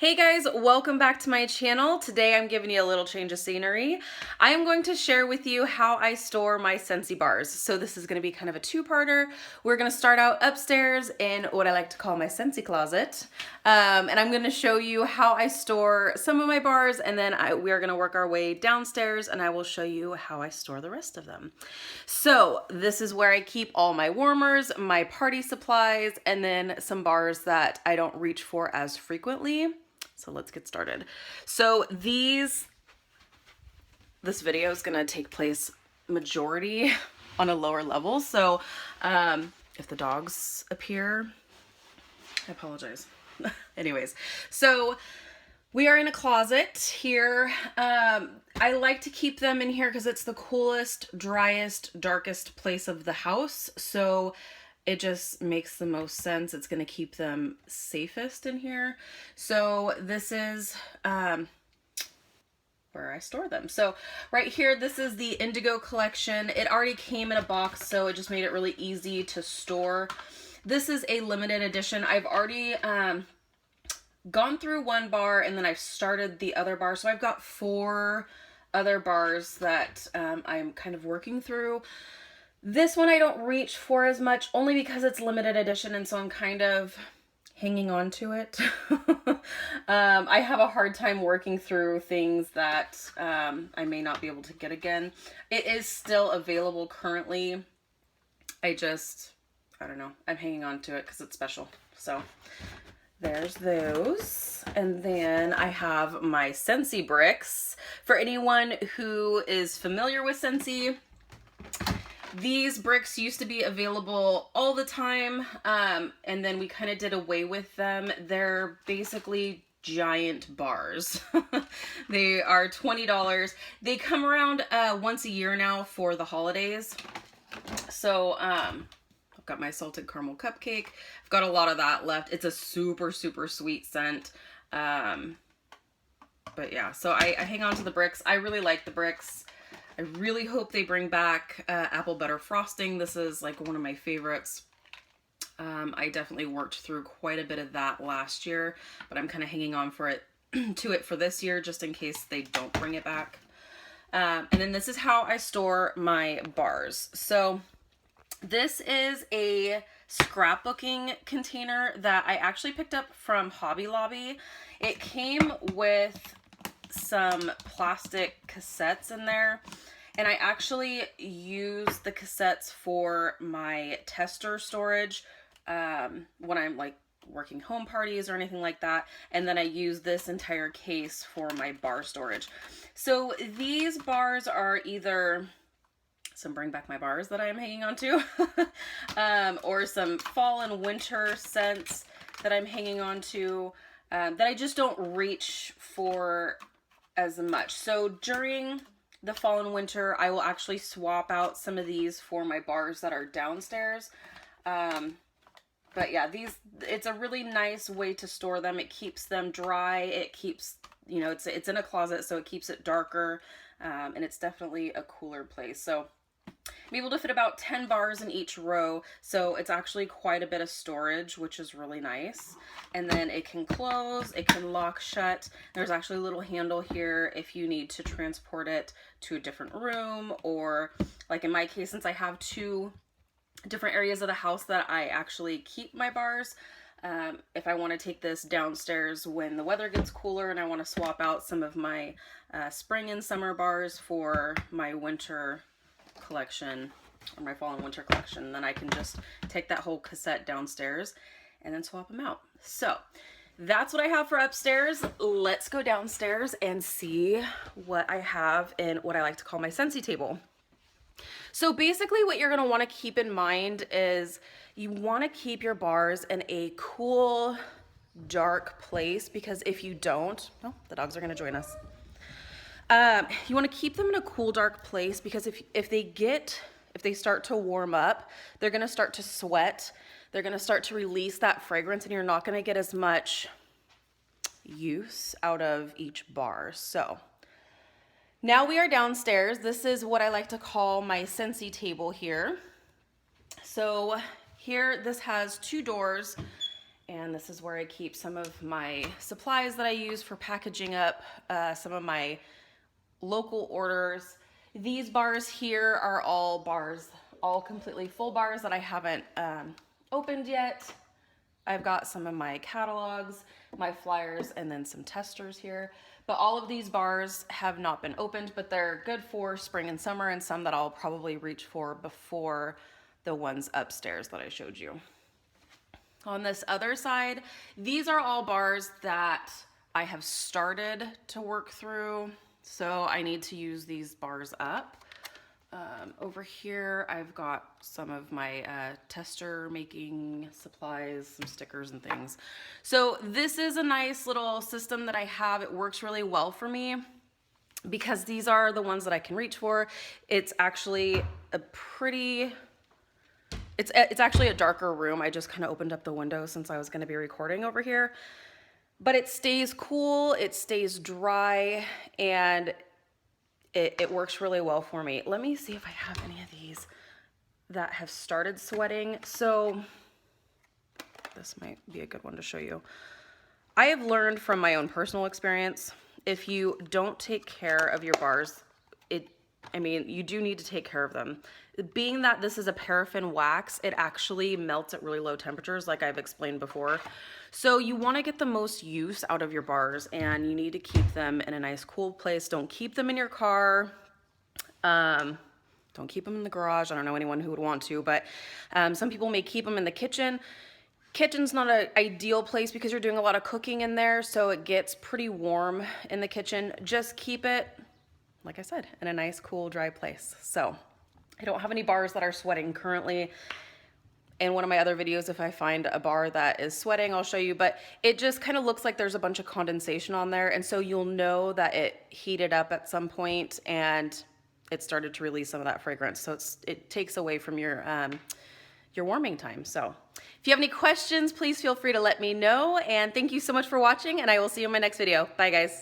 Hey guys, welcome back to my channel. Today I'm giving you a little change of scenery. I am going to share with you how I store my Scentsy bars. So this is going to be kind of a two-parter. We're going to start out upstairs in what I like to call my Scentsy closet. And I'm going to show you how I store some of my bars, and then we are going to work our way downstairs and I will show you how I store the rest of them. So this is where I keep all my warmers, my party supplies, and then some bars that I don't reach for as frequently. So let's get started. So this video is gonna take place majority on a lower level. So if the dogs appear, I apologize. Anyways, so we are in a closet here. I like to keep them in here because it's the coolest, driest, darkest place of the house. So it just makes the most sense. It's going to keep them safest in here. So this is where I store them. So right here, this is the Indigo collection. It already came in a box, so it just made it really easy to store. This is a limited edition. I've already gone through one bar and then I've started the other bar. So I've got 4 other bars that I'm kind of working through. This one I don't reach for as much, only because it's limited edition, and so I'm kind of hanging on to it. I have a hard time working through things that I may not be able to get again. It is still available currently. I don't know. I'm hanging on to it because it's special. So there's those. And then I have my Scentsy bricks. For anyone who is familiar with Scentsy, these bricks used to be available all the time, and then we kind of did away with them. They're basically giant bars. They are $20. They come around once a year now for the holidays. So I've got my salted caramel cupcake. I've got a lot of that left. It's a super, super sweet scent. But yeah, so I hang on to the bricks. I really like the bricks. I really hope they bring back apple butter frosting. This is like one of my favorites. I definitely worked through quite a bit of that last year, but I'm kind of hanging on to it for this year, just in case they don't bring it back. And then this is how I store my bars. So this is a scrapbooking container that I actually picked up from Hobby Lobby. It came with some plastic cassettes in there, and I actually use the cassettes for my tester storage when I'm like working home parties or anything like that, and then I use this entire case for my bar storage. So these bars are either some bring back my bars that I'm hanging on to or some fall and winter scents that I'm hanging on to that I just don't reach for as much. So during the fall and winter, I will actually swap out some of these for my bars that are downstairs. But yeah, it's a really nice way to store them. It keeps them dry. It keeps, you know, it's in a closet, so it keeps it darker. And it's definitely a cooler place. So I'm able to fit about 10 bars in each row, so it's actually quite a bit of storage, which is really nice. And then it can close, it can lock shut. There's actually a little handle here if you need to transport it to a different room, or like in my case, since I have 2 different areas of the house that I actually keep my bars, if I want to take this downstairs when the weather gets cooler and I want to swap out some of my spring and summer bars for my winter collection or my fall and winter collection, then I can just take that whole cassette downstairs and then swap them out. So that's what I have for upstairs. Let's go downstairs and see what I have in what I like to call my Scentsy table. So basically what you're going to want to keep in mind is you want to keep your bars in a cool, dark place, because if you don't, oh, the dogs are going to join us. You want to keep them in a cool, dark place, because if they start to warm up, they're going to start to sweat. They're going to start to release that fragrance, and you're not going to get as much use out of each bar. So now we are downstairs. This is what I like to call my Scentsy table here. So here, this has 2 doors, And this is where I keep some of my supplies that I use for packaging up some of my local orders. These bars here are all bars, all completely full bars that I haven't opened yet. I've got some of my catalogs, my flyers, and then some testers here. But all of these bars have not been opened, but they're good for spring and summer, and some that I'll probably reach for before the ones upstairs that I showed you. On this other side, these are all bars that I have started to work through, so I need to use these bars up. Over here, I've got some of my tester making supplies, some stickers and things. So this is a nice little system that I have. It works really well for me because these are the ones that I can reach for. It's actually a pretty... It's actually a darker room. I just kind of opened up the window since I was going to be recording over here. But it stays cool, it stays dry, and it works really well for me. Let me see if I have any of these that have started sweating. So this might be a good one to show you. I have learned from my own personal experience, if you don't take care of your bars, you do need to take care of them. Being that this is a paraffin wax, it actually melts at really low temperatures, like I've explained before. So you want to get the most use out of your bars, and you need to keep them in a nice cool place. Don't keep them in your car. Don't keep them in the garage. I don't know anyone who would want to, but some people may keep them in the kitchen. Kitchen's not an ideal place because you're doing a lot of cooking in there, so it gets pretty warm in the kitchen. Just keep it, like I said, in a nice, cool, dry place. So I don't have any bars that are sweating currently. In one of my other videos, if I find a bar that is sweating, I'll show you, but it just kind of looks like there's a bunch of condensation on there, and so you'll know that it heated up at some point and it started to release some of that fragrance. So it takes away from your warming time. So if you have any questions, please feel free to let me know, and thank you so much for watching, and I will see you in my next video. Bye, guys.